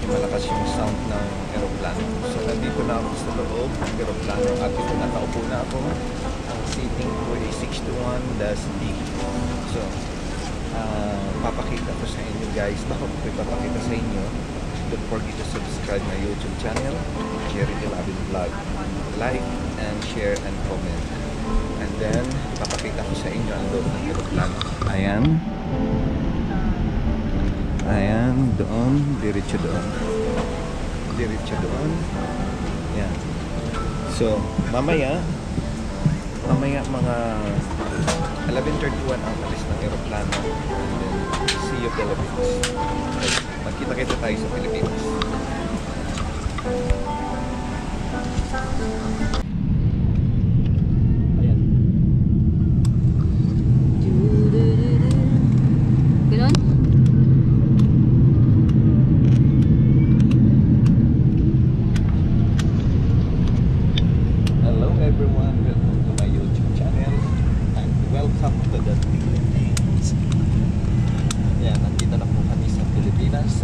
medyo malakas yung sound ng aeroplano. So nandito na ako sa loob ng aeroplano at ito nakaupo na ako. Ang seating ko ay 621-D. So papakita ko sa inyo guys, baka ko ipapakita sa inyo. Don't forget to subscribe my YouTube channel, Jerry Dilabin Vlog. Like and share and comment. And then papakita ko sa inyo ang loob ng aeroplano. Ayan. Ayan, doon, diretso doon. Diretso doon. Yan. So, mamaya mga 11:31 ang alis ng aeroplano. And then, see you Philippines. Magkita-kita tayo sa Pilipinas.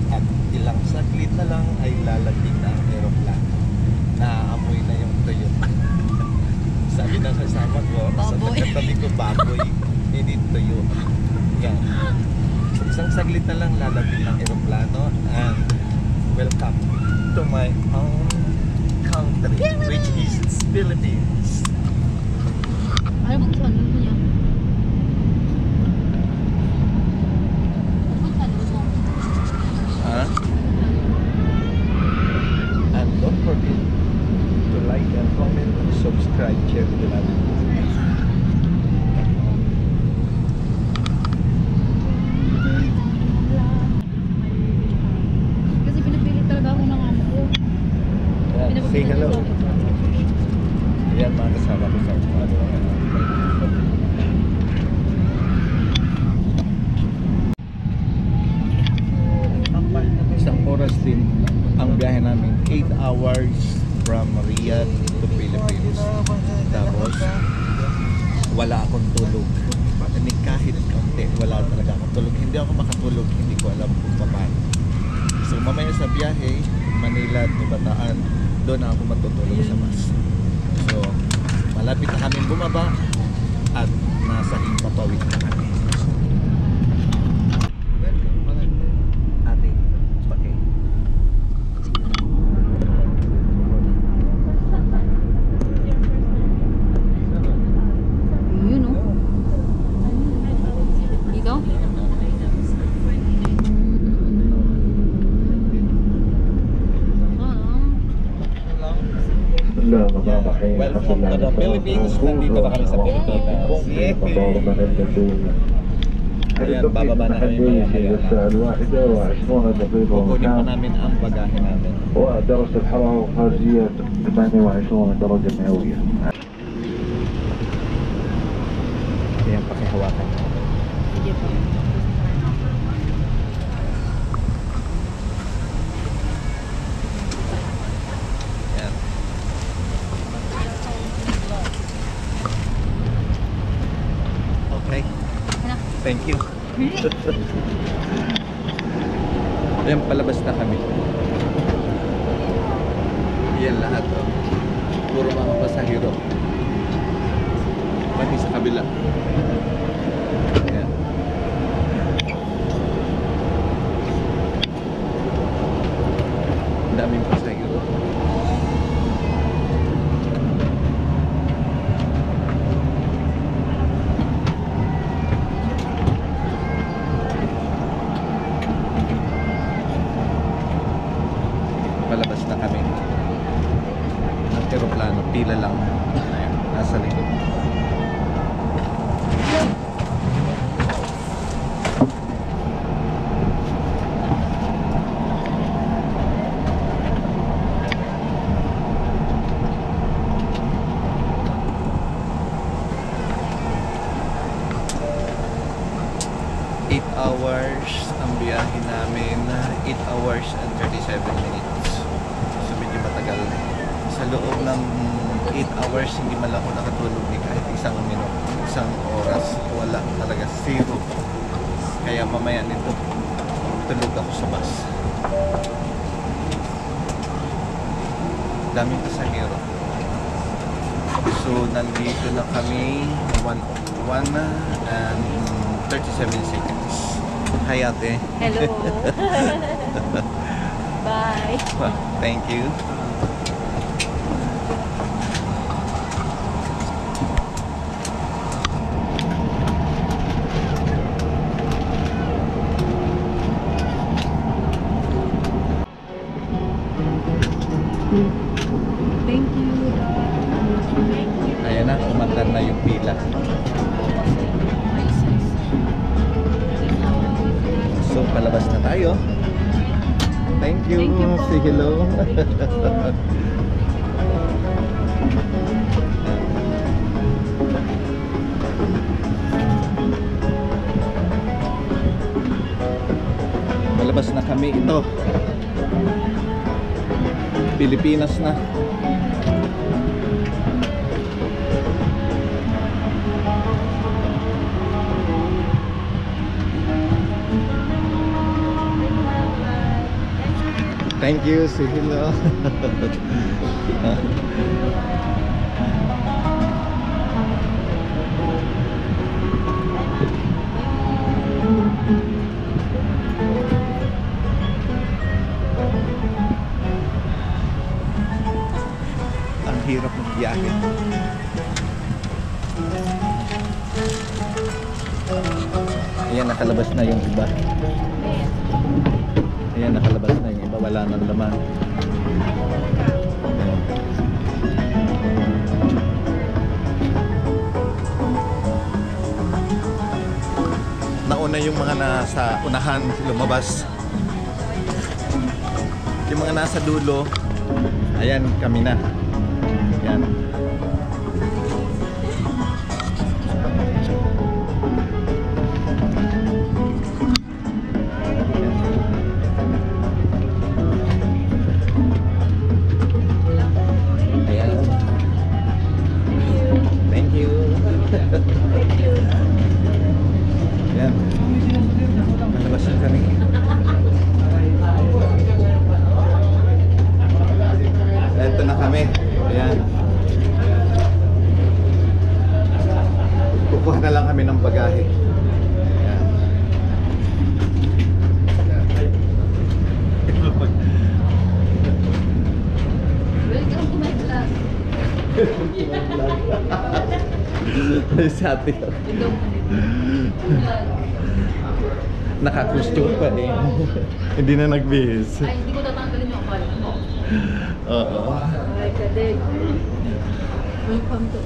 At ilang saglit na lang ay lalagdig na ang aeroplano. Naaamoy na yung tuyo. Sabi ng kasama ko, sa pagkatabi ko, baboy, hindi tuyo. Yan. So, isang saglit na lang lalagdig ng aeroplano. And welcome to my own country, which is Philippines. Ayaw magsasabi mo niya. And don't forget to like and comment and subscribe, Jerry Dilabin. Kasi pinapilit talaga ako ng amo ko. Say hello. Ayan mga kasama ko sa isang oras din ang biyahe namin, 8 hours from Riyadh to Philippines. Tapos wala akong tulog. Hindi kahit kaunti, wala talaga akong tulog. Hindi ako makatulog, hindi ko alam kung paano. So mamaya sa biyahe, Manila to Bataan, doon ako matutulog sa bus. So malapit na kami bumaba at nasa Himpapawid na kami. Welcome to the Philippines. Nandito na kami sa Pilipinas. Ayan, bababa na kami mamaya. Kukunin pa namin ang bagahe namin. ودرجة الحرارة الخارجية 28 درجة مئوية. Ayan, pakihawakan. Sige po. Okay. Thank you. Ayan, palabas na kami. Yan lahat. Puro mga pasahero. Pati sa kabila. Ayan. Daming pasahero. Palabas na kami. Ang aeroplano, pila lang. Ayan, nasa likod. Hours ang biyahe namin, 8 hours and 37 minutes. So medyo matagal. Sa loob ng 8 hours hindi man ako nakatulog ni kahit isang minuto, isang oras, wala talaga, zero. Kaya mamaya nito tulog ako sa bus. Daming pasahero. So, nandito na kami 1 and 37 seconds. Hi, ate. Hello. Bye. Thank you. Thank you. Ayan na, umandar na yung pila. So, palabas na tayo. Thank you. Thank you po. Say hello. Palabas na kami. Ito. Pilipinas na. Thank you, say hello. Ang hirap magbiyahe. Ayan, nakalabas na yung iba. Ayan, nakalabas na yung iba. Wala nang laman. Ayan. Nauna yung mga nasa unahan lumabas. Yung mga nasa dulo, ayan, kami na. Ayan. Ayan. Thank you. Ayan. Malabas na kami. Ito na kami. Ayan. Kukuha na lang kami ng bagahe. Ayan. Welcome to my vlog. Si ate. Ikaw mo nito. Naka-costume pa eh. Hindi na nagbihis. Ay, hindi ko tatanggalin yung kapal mo. Oo. Ay, kadig. Welcome to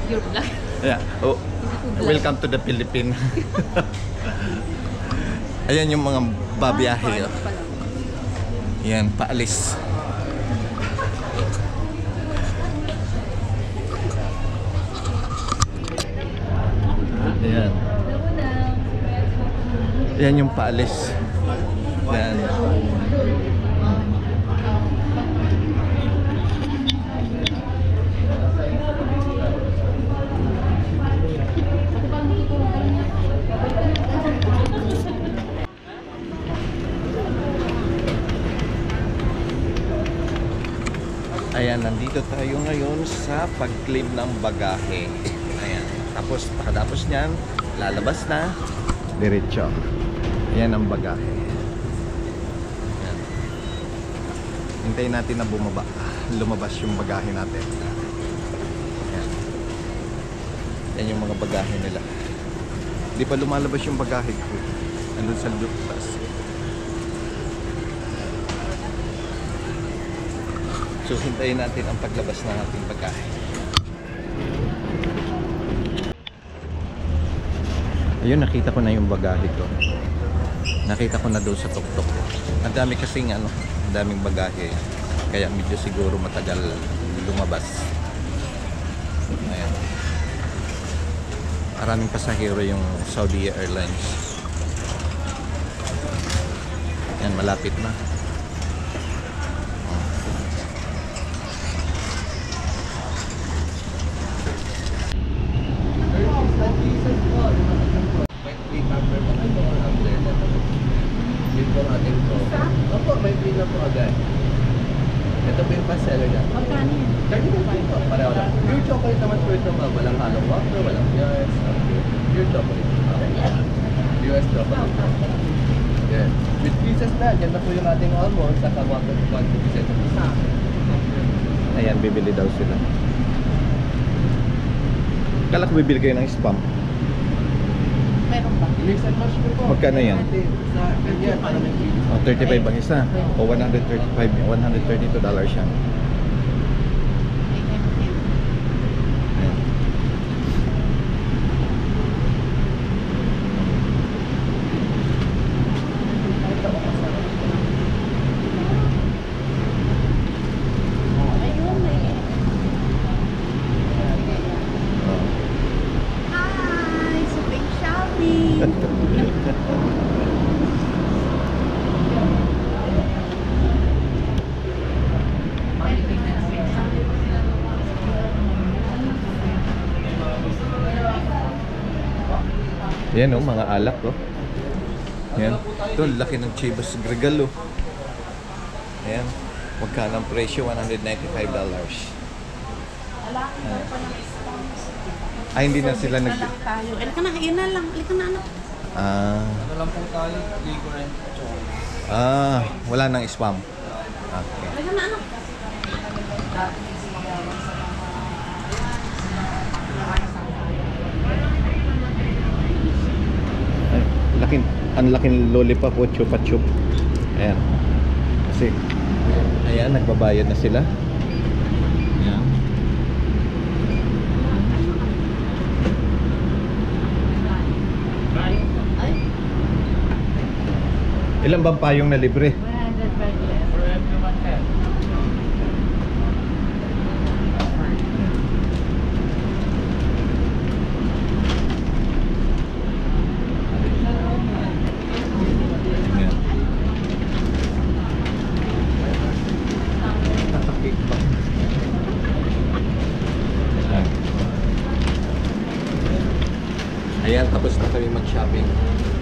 your vlog. Yeah. Oh, welcome to the Philippines. Ayan yung mga babiyahe. Oh. Yan, paalis. Ayan. Yan yung paalis. Yan. Ayan, nandito tayo ngayon sa pag-claim ng bagahe. Ayan. Tapos, pagkatapos niyan, lalabas na. Diretso. Ayan ang bagahe. Ayan. Hintayin natin na bumaba. Lumabas yung bagahe natin. Ayan. Ayan yung mga bagahe nila. Hindi pa lumalabas yung bagahe ko. Nandun sa luptas. So, hintayin natin ang paglabas ng ating bagahe. Ayun, nakita ko na yung bagahe ko. Nakita ko na doon sa tuktok ko. Ang dami kasing ang daming bagahe. Kaya medyo siguro matagal lumabas. Ayan. Maraming pasahero yung Saudi Airlines. Ayan, malapit na. Ito Ito po yung bestseller niya. Magkano yan? 35 po. Pareho lang. Pure chocolate naman po ito, ma'am. Walang halong wafer, walang bias. Pure chocolate. US chocolate. Yeah. With pieces na, yan na po yung ating almond, saka 150 isa. Ayan, bibili daw sila. Kala ko bibili kayo ng spam. Meron ba? Mix and match po po. Magkano yan? Sa ganyan, para may pieces. Oh, 35 ang isa. O 135, $132 yan. Ayan. Ayun, may... Oh. Hi! Super shopping! Yan oh, mga alak oh. Yan. Ito, laki ng Chivas Regal oh. Ayan. Magkano ang presyo? $195. Ay, hindi na sila nag... Tayo. Alika na, yun na lang. Alika na, anak. Ano lang po tayo, liquor and chocolate. Wala nang spam. Okay. Alika na, anak. Ay, ang laking lollipop o chupa chup. Ayan. Kasi, ayan, nagbabayad na sila. Ayan. Ay, Ilan bang payong na libre? 100 per less. For everyone have. Ayan. Nakakik pa. Ayan. Ayan, tapos na kami mag-shopping.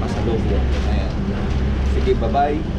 Pasalubong. Ayan. Sige, bye-bye.